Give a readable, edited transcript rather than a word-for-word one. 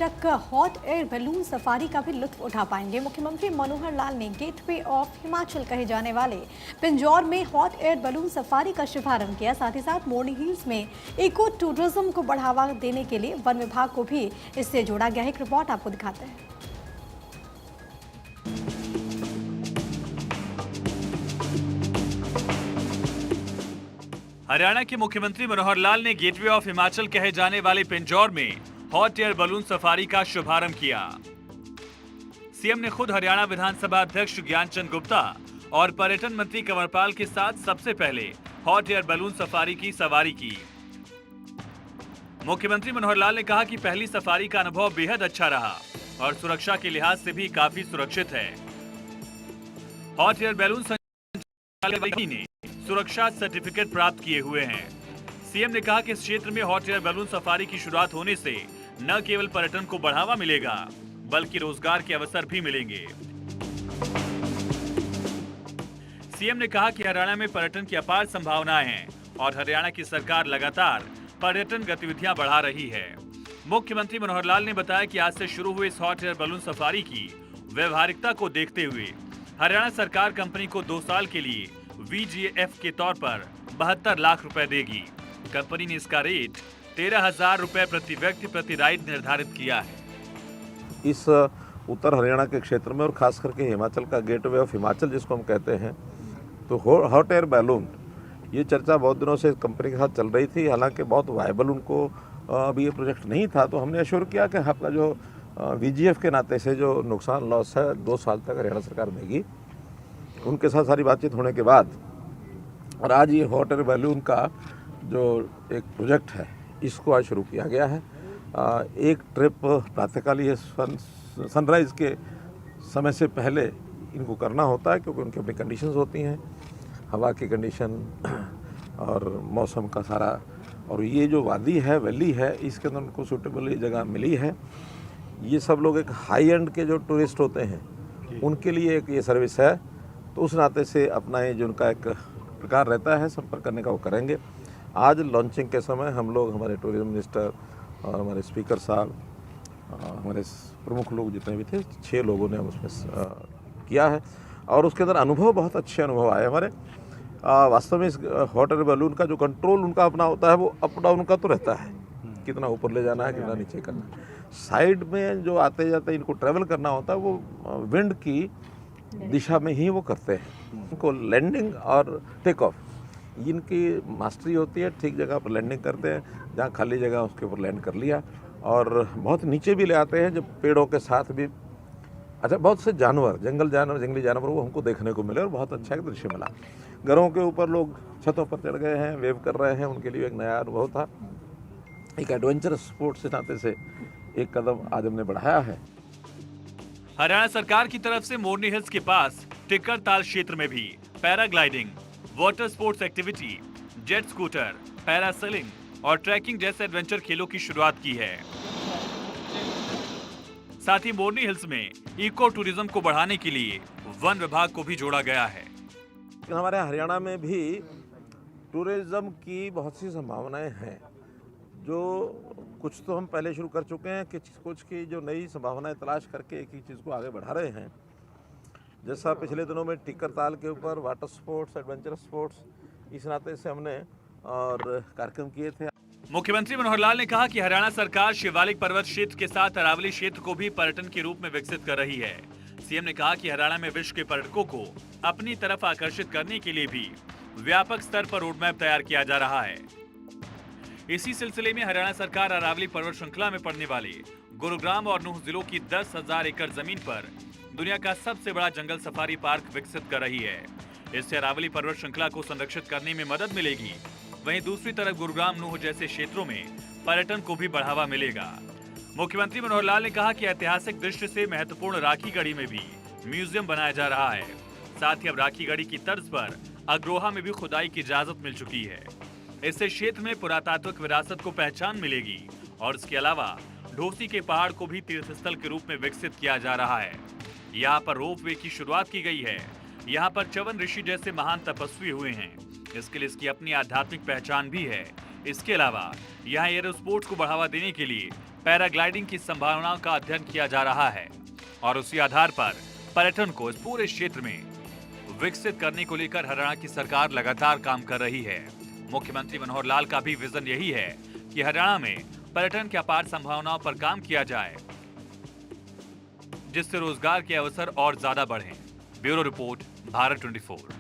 तक hot air balloon safari का भी लुत्फ उठा पाएंगे। मुख्यमंत्री मनोहर लाल ने गेटवे ऑफ हिमाचल कहे जाने वाले पिंजौर में हॉट एयर बैलून सफारी का शुभारंभ किया। साथ ही साथ मोरनी हिल्स में इको टूरिज्म को बढ़ावा देने के लिए वन विभाग को भी इससे जोड़ा गया है। एक रिपोर्ट आपको दिखाते हैं। हरियाणा के मुख्यमंत्री मनोहर लाल ने गेटवे ऑफ हिमाचल कहे जाने वाले पिंजौर में हॉट एयर बैलून सफारी का शुभारंभ किया। सीएम ने खुद हरियाणा विधानसभा अध्यक्ष ज्ञानचंद गुप्ता और पर्यटन मंत्री कंवरपाल के साथ सबसे पहले हॉट एयर बैलून सफारी की सवारी की। मुख्यमंत्री मनोहर लाल ने कहा कि पहली सफारी का अनुभव बेहद अच्छा रहा और सुरक्षा के लिहाज से भी काफी सुरक्षित है। हॉट एयर बैलून संचालक ने सुरक्षा सर्टिफिकेट प्राप्त किए हुए हैं। सीएम ने कहा कि इस क्षेत्र में हॉट एयर बैलून सफारी की शुरुआत होने से न केवल पर्यटन को बढ़ावा मिलेगा बल्कि रोजगार के अवसर भी मिलेंगे। सीएम ने कहा कि हरियाणा में पर्यटन की अपार संभावनाएं हैं और हरियाणा की सरकार लगातार पर्यटन गतिविधियां बढ़ा रही है। मुख्यमंत्री मनोहर लाल ने बताया कि आज से शुरू हुई इस हॉट एयर बैलून सफारी की व्यवहारिकता को देखते हुए हरियाणा सरकार कंपनी को 2 साल के लिए VGF के तौर पर 72 लाख रुपए देगी। कंपनी ने इसका रेट 13,000 रुपए प्रति व्यक्ति प्रति राइड निर्धारित किया है। इस उत्तर हरियाणा के क्षेत्र में और खास करके हिमाचल का गेटवे ऑफ हिमाचल जिसको हम कहते हैं, तो हॉट एयर बैलून ये चर्चा बहुत दिनों से कंपनी के साथ चल रही थी। हालांकि बहुत वायबल उनको अभी ये प्रोजेक्ट नहीं था, तो हमने एश्योर किया कि आपका जो VGF के नाते से जो नुकसान लॉस है 2 साल तक हरियाणा सरकार देगी। उनके साथ सारी बातचीत होने के बाद और आज ये हॉट एयर बैलून का जो एक प्रोजेक्ट है इसको आज शुरू किया गया है। एक ट्रिप प्रातःकाल ये सनराइज़ के समय से पहले इनको करना होता है, क्योंकि उनकी अपनी कंडीशंस होती हैं, हवा की कंडीशन और मौसम का सारा। और ये जो वादी है, वैली है, इसके अंदर उनको सूटेबल जगह मिली है। ये सब लोग एक हाई एंड के जो टूरिस्ट होते हैं उनके लिए एक ये सर्विस है, तो उस नाते से अपना ये जो उनका एक प्रकार रहता है संपर्क करने का वो करेंगे। आज लॉन्चिंग के समय हम लोग, हमारे टूरिज्म मिनिस्टर और हमारे स्पीकर साहब, हमारे प्रमुख लोग जितने भी थे, 6 लोगों ने उसमें किया है और उसके अंदर अनुभव, बहुत अच्छे अनुभव आए हमारे। वास्तव में इस हॉट एयर बैलून का जो कंट्रोल उनका अपना होता है वो अप डाउन का तो रहता है, कितना ऊपर ले जाना है, कितना नीचे करना है। साइड में जो आते जाते इनको ट्रैवल करना होता है वो विंड की दिशा में ही वो करते हैं। उनको लैंडिंग और टेक ऑफ इनकी मास्टरी होती है। ठीक जगह पर लैंडिंग करते हैं, जहाँ खाली जगह उसके ऊपर लैंड कर लिया और बहुत नीचे भी ले आते हैं, जब पेड़ों के साथ भी अच्छा बहुत से जानवर, जंगली जानवर वो हमको देखने को मिले और बहुत अच्छा एक दृश्य मिला। घरों के ऊपर लोग छतों पर चढ़ गए हैं, वेव कर रहे हैं, उनके लिए एक नया अनुभव था। एक एडवेंचरस स्पोर्ट्स के नाते से एक कदम आज हमने बढ़ाया है। हरियाणा सरकार की तरफ से मोरनी हिल्स के पास टिक्कर ताल क्षेत्र में भी paragliding, water sports activity, jet scooter, parasailing और ट्रैकिंग जैसे एडवेंचर खेलों की शुरुआत की है। साथ ही मोरनी हिल्स में इको टूरिज्म को बढ़ाने के लिए वन विभाग को भी जोड़ा गया है। हमारे हरियाणा में भी टूरिज्म की बहुत सी संभावनाएं हैं, जो कुछ तो हम पहले शुरू कर चुके हैं, कि कुछ की जो नई संभावनाएं तलाश करके एक ही चीज़ को आगे बढ़ा रहे हैं। जैसा पिछले दिनों में टिक्कर ताल के ऊपर वाटर स्पोर्ट्स, एडवेंचर स्पोर्ट्स, इस नाते से हमने और कार्यक्रम किए थे। मुख्यमंत्री मनोहर लाल ने कहा कि हरियाणा सरकार शिवालिक पर्वत क्षेत्र के साथ अरावली क्षेत्र को भी पर्यटन के रूप में विकसित कर रही है। सीएम ने कहा कि हरियाणा में विश्व के पर्यटकों को अपनी तरफ आकर्षित करने के लिए भी व्यापक स्तर पर रोड मैप तैयार किया जा रहा है। इसी सिलसिले में हरियाणा सरकार अरावली पर्वत श्रृंखला में पड़ने वाले गुरुग्राम और नूह जिलों की 10,000 एकड़ जमीन पर दुनिया का सबसे बड़ा जंगल सफारी पार्क विकसित कर रही है। इससे अरावली पर्वत श्रृंखला को संरक्षित करने में मदद मिलेगी। वहीं दूसरी तरफ गुरुग्राम, नूह जैसे क्षेत्रों में पर्यटन को भी बढ़ावा मिलेगा। मुख्यमंत्री मनोहर लाल ने कहा कि ऐतिहासिक दृष्टि से महत्वपूर्ण राखी गढ़ी में भी म्यूजियम बनाया जा रहा है। साथ ही अब राखी गढ़ी की तर्ज पर अग्रोहा में भी खुदाई की इजाजत मिल चुकी है। इससे क्षेत्र में पुरातात्विक विरासत को पहचान मिलेगी और इसके अलावा ढोसी के पहाड़ को भी तीर्थस्थल के रूप में विकसित किया जा रहा है। यहाँ पर रोपवे की शुरुआत की गई है। यहाँ पर च्यवन ऋषि जैसे महान तपस्वी हुए हैं। इसके लिए इसकी अपनी आध्यात्मिक पहचान भी है। इसके अलावा यहाँ एयरो स्पोर्ट्स को बढ़ावा देने के लिए पैराग्लाइडिंग की संभावनाओं का अध्ययन किया जा रहा है और उसी आधार पर पर्यटन को इस पूरे क्षेत्र में विकसित करने को लेकर हरियाणा की सरकार लगातार काम कर रही है। मुख्यमंत्री मनोहर लाल का भी विजन यही है कि हरियाणा में पर्यटन की अपार संभावनाओं पर काम किया जाए, जिससे रोजगार के अवसर और ज्यादा बढ़ें। Bureau report, Bharat 24।